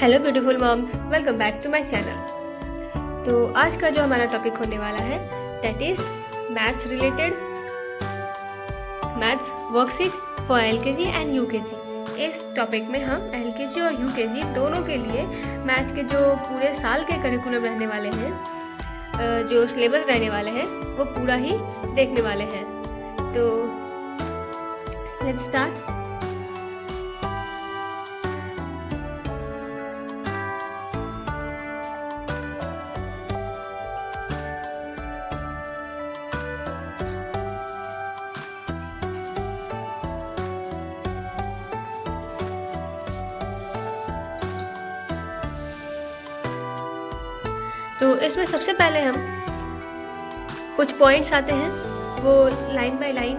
Hello beautiful moms, welcome back to my channel. तो आज का जो हमारा टॉपिक होने वाला है that is maths related, maths worksheet for LKG and UKG. इस टॉपिक में हम एलकेजी और यूकेजी दोनों के लिए मैथ के जो पूरे साल के करिकुलम रहने वाले हैं, जो सिलेबस रहने वाले हैं, वो पूरा ही देखने वाले हैं। तो लेट्स स्टार्ट। तो इसमें सबसे पहले हम कुछ पॉइंट्स आते हैं, वो line by line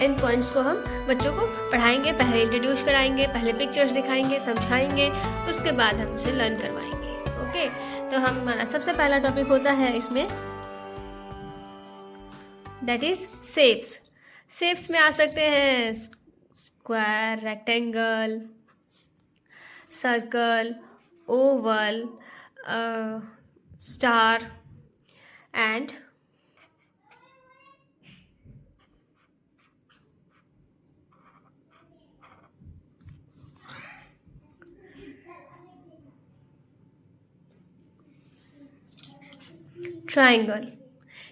in points को हम बच्चों को पढ़ाएंगे। पहले इंट्रोड्यूस कराएंगे, पहले पिक्चर्स दिखाएंगे, समझाएंगे, उसके बाद हम उसे लर्न करवाएंगे। ओके, तो हमारा सबसे पहला टॉपिक होता है इसमें दैट इज शेप्स। शेप्स में आ सकते हैं square, rectangle, circle, oval, star and triangle.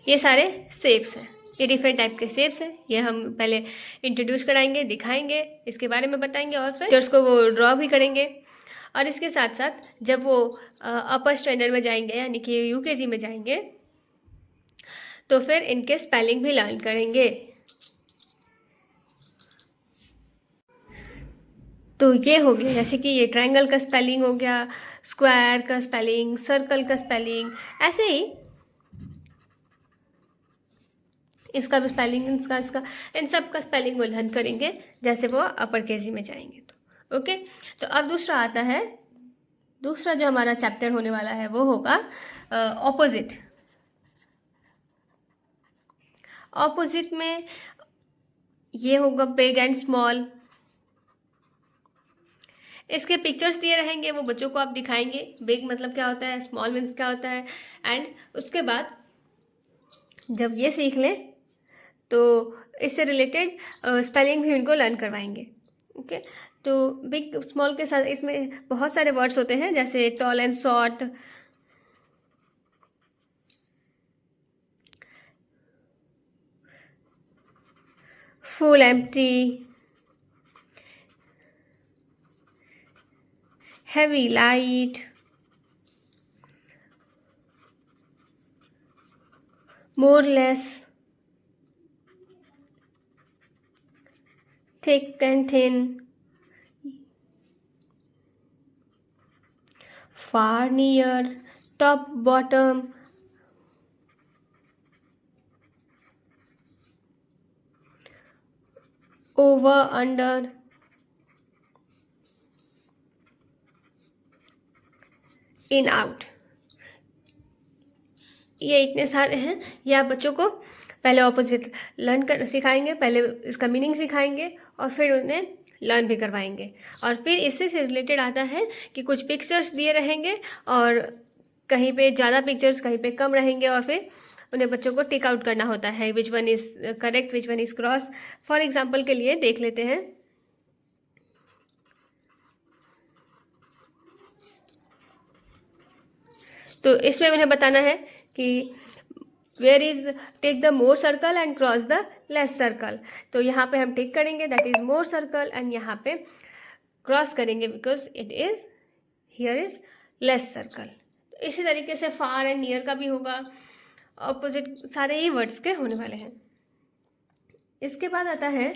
ये सारे शेप्स हैं, ये डिफरेंट टाइप के शेप्स हैं। ये हम पहले इंट्रोड्यूस कराएंगे, दिखाएंगे, इसके बारे में बताएंगे और फिर टीचर्स को वो ड्रॉ भी करेंगे। और इसके साथ साथ जब वो अपर स्टैंडर्ड में जाएंगे यानी कि यूकेजी में जाएंगे तो फिर इनके स्पेलिंग भी लर्न करेंगे। तो ये हो गया, जैसे कि ये ट्रायंगल का स्पेलिंग हो गया, स्क्वायर का स्पेलिंग, सर्कल का स्पेलिंग, ऐसे ही इसका भी स्पेलिंग, इसका इन सब का स्पेलिंग वो लर्न करेंगे जैसे वो अपर केजी में जाएंगे। तो ओके, तो अब दूसरा आता है, दूसरा जो हमारा चैप्टर होने वाला है वो होगा ऑपोजिट। ऑपोजिट में ये होगा बिग एंड स्मॉल। इसके पिक्चर्स दिए रहेंगे, वो बच्चों को आप दिखाएंगे। बिग मतलब क्या होता है, स्मॉल मीन्स क्या होता है, एंड उसके बाद जब ये सीख लें तो इससे रिलेटेड स्पेलिंग भी उनको लर्न करवाएंगे। ओके, तो बिग स्मॉल के साथ इसमें बहुत सारे वर्ड्स होते हैं, जैसे tall and short, full, empty, heavy, light, more, less, thick and thin, far, near, top, bottom, over, under, in, out. ये इतने सारे हैं। ये आप बच्चों को पहले ऑपोजिट लर्न कर सिखाएंगे, पहले इसका मीनिंग सिखाएंगे और फिर उन्हें लर्न भी करवाएंगे। और फिर इससे से रिलेटेड आता है कि कुछ पिक्चर्स दिए रहेंगे और कहीं पे ज़्यादा पिक्चर्स, कहीं पे कम रहेंगे, और फिर उन्हें बच्चों को टिक आउट करना होता है, which one is correct, which one is cross. For example के लिए देख लेते हैं। तो इसमें उन्हें बताना है कि where is take the more circle and cross the less circle. तो यहाँ पे हम टिक करेंगे that is more circle, and यहाँ पे क्रॉस करेंगे because it is here is less circle. तो इसी तरीके से फार एंड नियर का भी होगा, ऑपोजिट सारे ही वर्ड्स के होने वाले हैं। इसके बाद आता है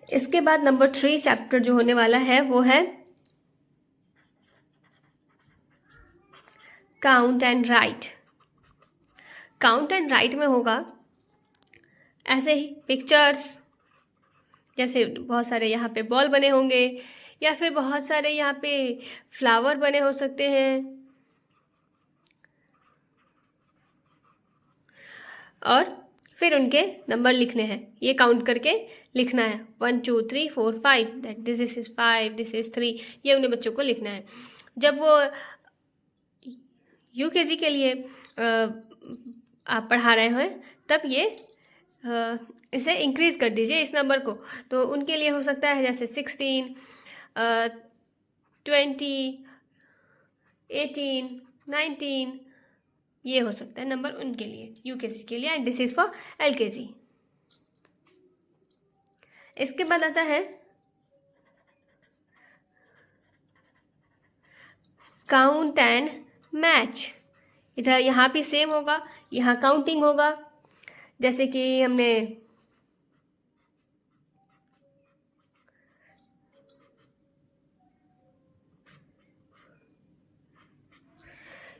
इसके बाद नंबर 3 चैप्टर जो होने वाला है वो है count and right. Count and right में होगा ऐसे ही पिक्चर्स, जैसे बहुत सारे यहाँ पे बॉल बने होंगे या फिर बहुत सारे यहाँ पे फ्लावर बने हो सकते हैं, और फिर उनके नंबर लिखने हैं, ये काउंट करके लिखना है 1 2 3 4 5 that this is 5 this is 3, ये उन्हें बच्चों को लिखना है। जब वो यूकेजी के लिए आप पढ़ा रहे हो तब ये इसे इंक्रीज कर दीजिए इस नंबर को, तो उनके लिए हो सकता है जैसे 16 20 18 19, ये हो सकता है नंबर उनके लिए यूकेजी के लिए, and this is for LKG. इसके बाद आता है काउंट एंड मैच। इधर यहाँ भी सेम होगा, यहाँ काउंटिंग होगा, जैसे कि हमने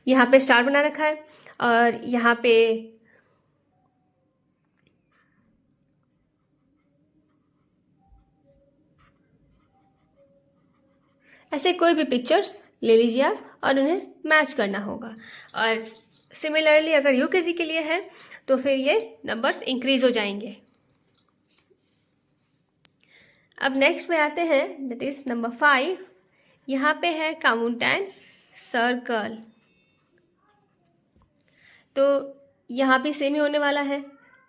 यहाँ पे स्टार बना रखा है और यहाँ पे ऐसे कोई भी पिक्चर्स ले लीजिए आप और उन्हें मैच करना होगा। और सिमिलरली अगर यूकेजी के लिए है तो फिर ये नंबर्स इंक्रीज हो जाएंगे। अब नेक्स्ट में आते हैं, दैट इज नंबर 5। यहाँ पे है काउंट एंड सर्कल, तो यहाँ भी सेम ही होने वाला है,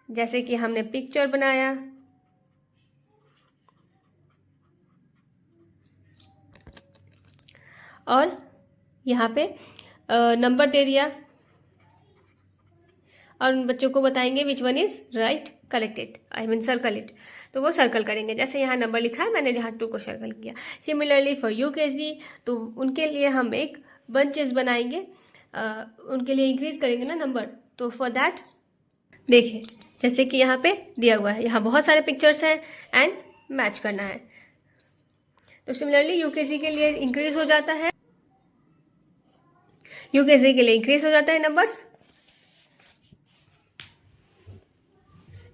जैसे कि हमने पिक्चर बनाया और यहाँ पे नंबर दे दिया और उन बच्चों को बताएंगे which one is right collected, I mean circle it, तो वो सर्कल करेंगे। जैसे यहाँ नंबर लिखा है, मैंने यहाँ 2 को सर्कल किया। सिमिलरली फॉर यूकेजी तो उनके लिए हम एक बंचेस बनाएंगे, उनके लिए इंक्रीज करेंगे ना नंबर, तो फॉर दैट देखिए जैसे कि यहाँ पे दिया हुआ है, यहाँ बहुत सारे पिक्चर्स हैं एंड मैच करना है। तो सिमिलरली यूकेजी के लिए इंक्रीज हो जाता है, यूकेजी के लिए इंक्रीज हो जाता है नंबर्स।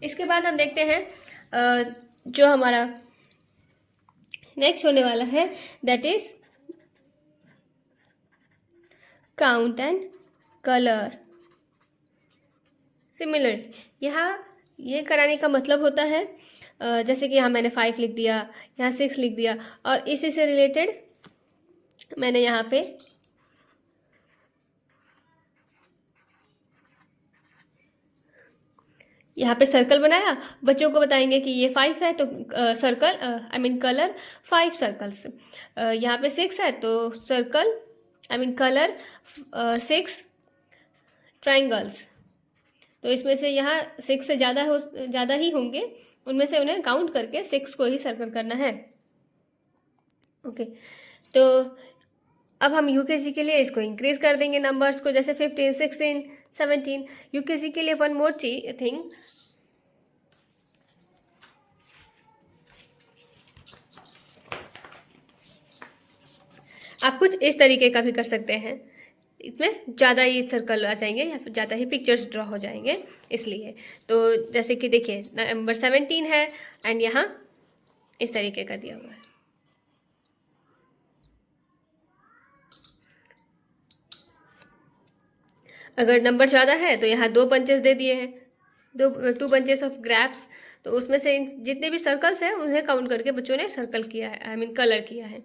इसके बाद हम देखते हैं जो हमारा नेक्स्ट होने वाला है, that is count and colour. Similar यहाँ ये कराने का मतलब होता है जैसे कि यहाँ मैंने 5 लिख दिया, यहाँ 6 लिख दिया, और इसी से रिलेटेड मैंने यहाँ पे सर्कल बनाया। बच्चों को बताएंगे कि ये 5 है तो circle I mean colour 5 circles, यहाँ पे 6 है तो circle I mean colour 6 triangles. तो इसमें से यहाँ 6 से ज़्यादा ही होंगे, उनमें से उन्हें काउंट करके 6 को ही सर्कल करना है। ओके, तो अब हम यूकेजी के लिए इसको इंक्रीज कर देंगे नंबर्स को, जैसे 15 16 17। यूकेजी के लिए वन मोर थिंग, आप कुछ इस तरीके का भी कर सकते हैं, इसमें ज़्यादा ही सर्कल आ जाएंगे या फिर ज़्यादा ही पिक्चर्स ड्रॉ हो जाएंगे इसलिए। तो जैसे कि देखिए नंबर 17 है एंड यहाँ इस तरीके का दिया हुआ है। अगर नंबर 14 है तो यहाँ 2 पंचेस दे दिए हैं, 2 पंचेस ऑफ ग्रैप्स, तो उसमें से जितने भी सर्कल्स हैं उन्हें काउंट करके बच्चों ने सर्कल किया है, आई मीन कलर किया है।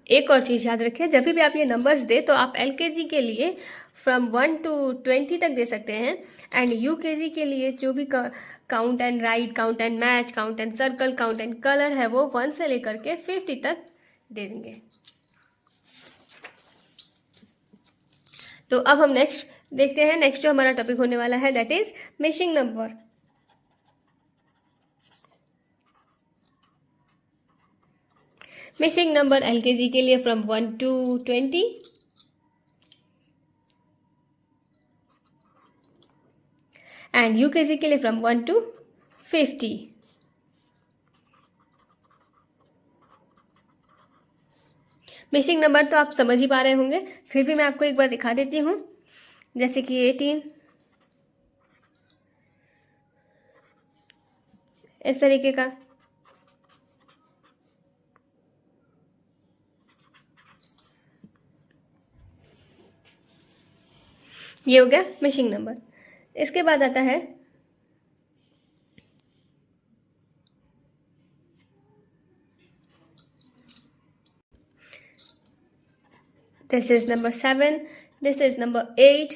एक और चीज़ याद रखें, जब भी आप ये नंबर्स दे तो आप एलकेजी के लिए फ्रॉम 1 to 20 तक दे सकते हैं, एंड यूकेजी के लिए जो भी count and right, count and match, count and circle, count and colour है वो 1 से लेकर के 50 तक दे देंगे। तो अब हम नेक्स्ट देखते हैं, नेक्स्ट जो हमारा टॉपिक होने वाला है that is missing number. Missing number LKG के लिए फ्रॉम 1 to 20, एंड यूकेजी के लिए फ्रॉम 1 to 50। मिसिंग नंबर तो आप समझ ही पा रहे होंगे, फिर भी मैं आपको एक बार दिखा देती हूँ, जैसे कि 18 इस तरीके का, ये हो गया मैचिंग नंबर। इसके बाद आता है this is number 7, this is number 8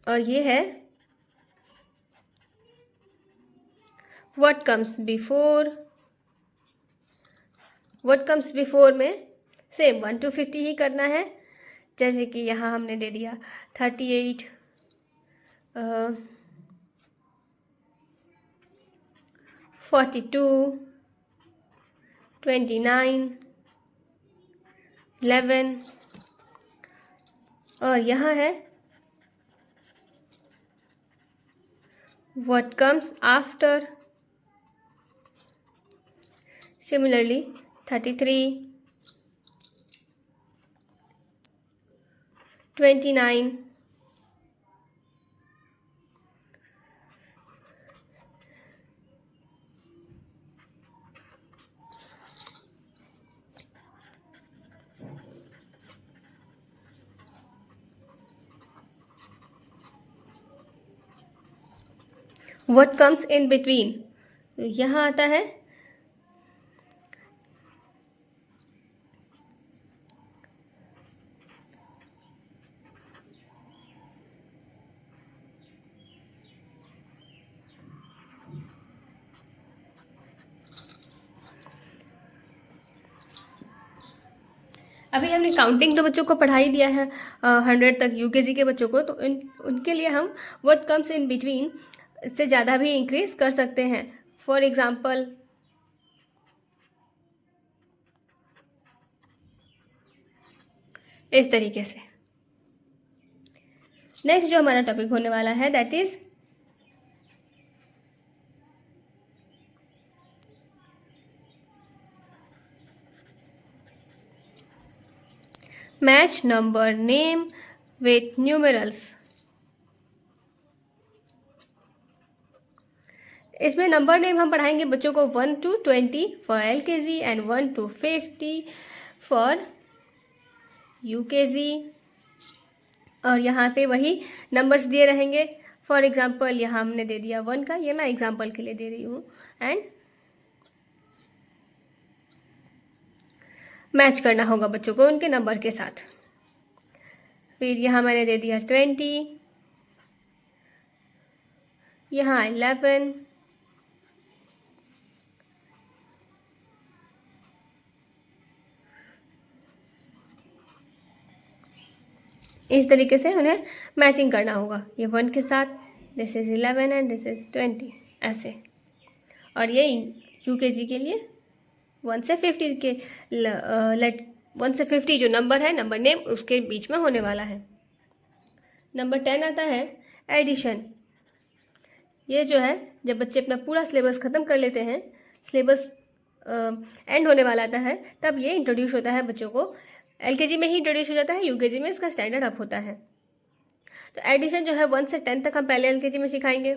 और ये है what comes before. What comes before में सेम 1 to 50 ही करना है। जैसे कि यहाँ हमने दे दिया 38, 42, 29, 11 और यहाँ है what comes after, similarly 33, 29, 'what comes in between' तो यहाँ आता है अभी हमने काउंटिंग तो बच्चों को पढ़ा ही दिया है 100 तक यूकेजी के बच्चों को, तो उनके लिए हम व्हाट कम्स इन बिटवीन इससे ज़्यादा भी इंक्रीज कर सकते हैं। फॉर एग्जाम्पल इस तरीके से। नेक्स्ट जो हमारा टॉपिक होने वाला है that is match number name with numerals. इसमें नंबर नेम हम पढ़ाएंगे बच्चों को 1 to 20 for LKG and 1 to 50 for UKG। और यहाँ पे वही नंबर्स दिए रहेंगे। फॉर एग्जांपल यहाँ हमने दे दिया 1 का, ये मैं एग्जांपल के लिए दे रही हूँ, एंड मैच करना होगा बच्चों को उनके नंबर के साथ। फिर यहाँ मैंने दे दिया 20, यहाँ 11, इस तरीके से उन्हें मैचिंग करना होगा। ये 1 के साथ, this is 11 and this is 20 ऐसे। और ये UKG के लिए 1 से 50 के 1 से 50 जो नंबर है, नंबर नेम उसके बीच में होने वाला है। नंबर 10 आता है एडिशन। ये जो है जब बच्चे अपना पूरा सिलेबस ख़त्म कर लेते हैं, सिलेबस एंड होने वाला आता है, तब ये इंट्रोड्यूस होता है बच्चों को। LKG में ही इंट्रोड्यूस हो जाता है, UKG में इसका स्टैंडर्ड अप होता है। तो एडिशन जो है 1 से 10 तक हम पहले LKG में सिखाएंगे।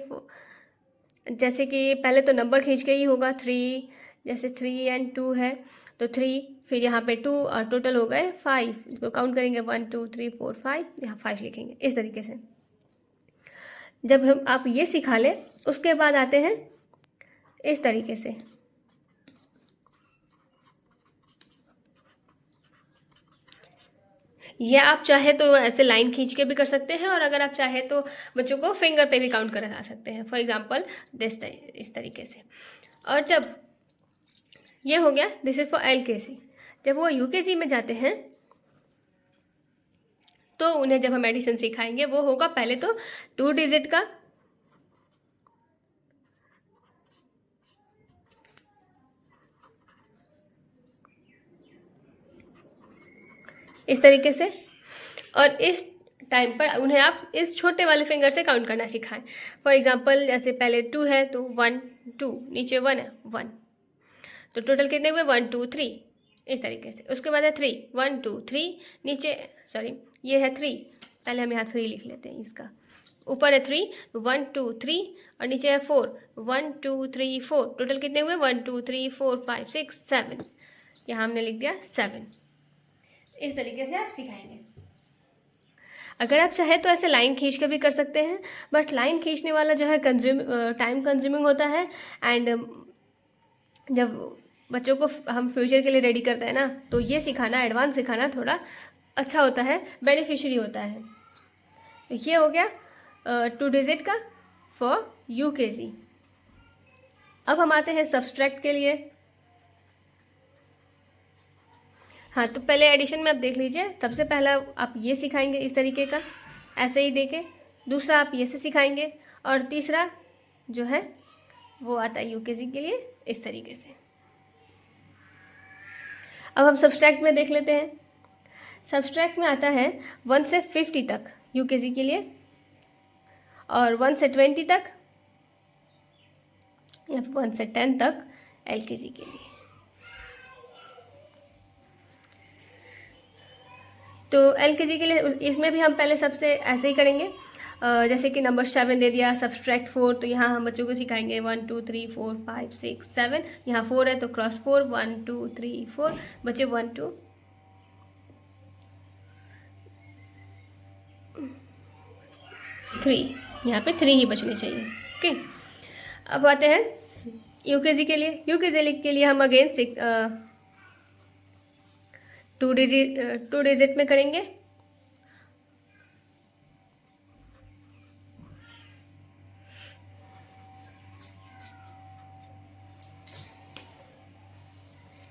जैसे कि पहले तो नंबर खींच के ही होगा 3, जैसे 3 and 2 है तो 3, फिर यहाँ पे 2 और टोटल हो गए 5। इसको काउंट करेंगे 1 2 3 4 5, यहाँ 5 लिखेंगे इस तरीके से। जब हम आप ये सिखा लें उसके बाद आते हैं इस तरीके से। ये आप चाहे तो ऐसे लाइन खींच के भी कर सकते हैं, और अगर आप चाहे तो बच्चों को फिंगर पे भी काउंट करा सकते हैं। फॉर एग्जांपल इस तरीके से। और जब ये हो गया, दिस इज फॉर LKG। जब वो UKG में जाते हैं तो उन्हें जब हम एडिशन सिखाएंगे वो होगा पहले तो 2 डिजिट का, इस तरीके से। और इस टाइम पर उन्हें आप इस छोटे वाले फिंगर से काउंट करना सिखाएं। फॉर एग्जांपल जैसे पहले 2 है तो 1 2, नीचे 1 है 1, तो टोटल कितने हुए 1 2 3 इस तरीके से। उसके बाद है 3 1 2 3, नीचे ये है 3, पहले हम यहाँ 3 लिख लेते हैं। इसका ऊपर है 3 1 2 3 और नीचे है 4 1 2 3 4, टोटल कितने हुए 1 2 3 4 5 6 7, यहाँ हमने लिख दिया 7। इस तरीके से आप सिखाएंगे। अगर आप चाहे तो ऐसे लाइन खींच के भी कर सकते हैं, बट लाइन खींचने वाला जो है टाइम कंज्यूमिंग होता है। एंड जब बच्चों को हम फ्यूचर के लिए रेडी करते हैं ना, तो ये सिखाना, एडवांस सिखाना थोड़ा अच्छा होता है, बेनिफिशियरी होता है। तो ये हो गया 2 डिजिट का फॉर यूकेजी। अब हम आते हैं सब्सट्रैक्ट के लिए। हाँ, तो पहले एडिशन में आप देख लीजिए, सबसे पहला आप ये सिखाएंगे इस तरीके का, ऐसे ही देके। दूसरा आप ये से सिखाएंगे, और तीसरा जो है वो आता है यूकेजी के लिए इस तरीके से। अब हम सब्सट्रैक्ट में देख लेते हैं। सब्सट्रैक्ट में आता है 1 से 50 तक यूकेजी के लिए, और 1 से 20 तक या 1 से 10 तक एलकेजी के लिए। तो एलकेजी के लिए इसमें भी हम पहले सबसे ऐसे ही करेंगे, जैसे कि नंबर 7 दे दिया, सब्सट्रैक्ट 4, तो यहाँ हम बच्चों को सिखाएंगे 1 2 3 4 5 6 7, यहाँ 4 है तो क्रॉस 4, 1 2 3 4, बच्चे 1 2 3, यहाँ पे 3 ही बचने चाहिए। ओके, अब आते हैं यूकेजी के लिए। यूकेजी के लिए हम अगेन 2 डिजिट में करेंगे।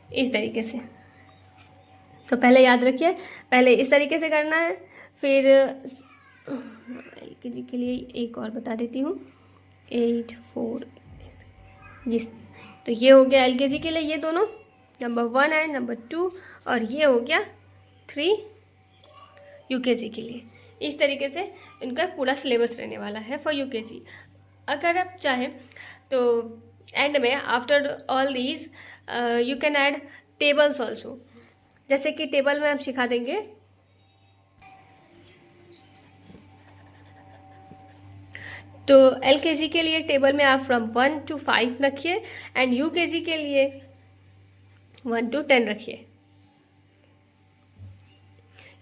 इस तरीके से, तो पहले याद रखिए, पहले इस तरीके से करना है। फिर एलकेजी के लिए एक और बता देती हूँ, 8 4 जिस, तो ये हो गया एलकेजी के लिए, ये दोनों नंबर 1 एंड नंबर 2, और ये हो गया 3 यूकेजी के लिए। इस तरीके से इनका पूरा सिलेबस रहने वाला है फॉर यूकेजी। अगर आप चाहें तो एंड में after all these you can add tables also, जैसे कि टेबल में हम सिखा देंगे। तो एलकेजी के लिए टेबल में आप फ्रॉम 1 to 5 रखिए, एंड यूकेजी के लिए 1 to 10 रखिए।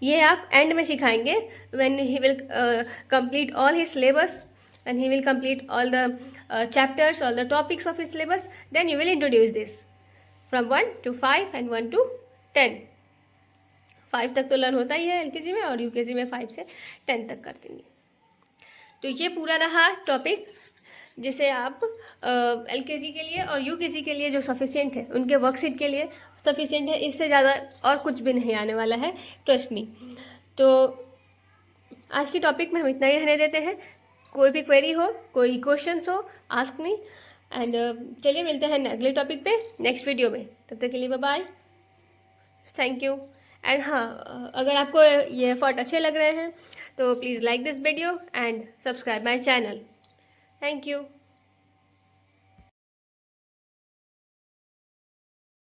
ये आप एंड में सिखाएंगे, when he will complete all his syllabus, when he will complete all the chapters, all the topics of his syllabus, then you will introduce this from 1 to 5 and 1 to 10। 5 तक तो learn होता ही है LKG में, और UKG में 5 से 10 तक कर देंगे। तो ये पूरा रहा टॉपिक, जिसे आप एलकेजी के लिए और यूकेजी के लिए जो सफिशिएंट है, उनके वर्कशीट के लिए सफिशिएंट है, इससे ज़्यादा और कुछ भी नहीं आने वाला है, ट्रस्ट मी। तो आज की टॉपिक में हम इतना ही रहने देते हैं। कोई भी क्वेरी हो, कोई क्वेश्चंस हो, आस्क मी। एंड चलिए मिलते हैं अगले टॉपिक पे नेक्स्ट वीडियो में। तब तक के लिए bye bye, thank you. And हाँ, अगर आपको ये एफर्ट अच्छे लग रहे हैं तो please like this video and subscribe my channel. Thank you.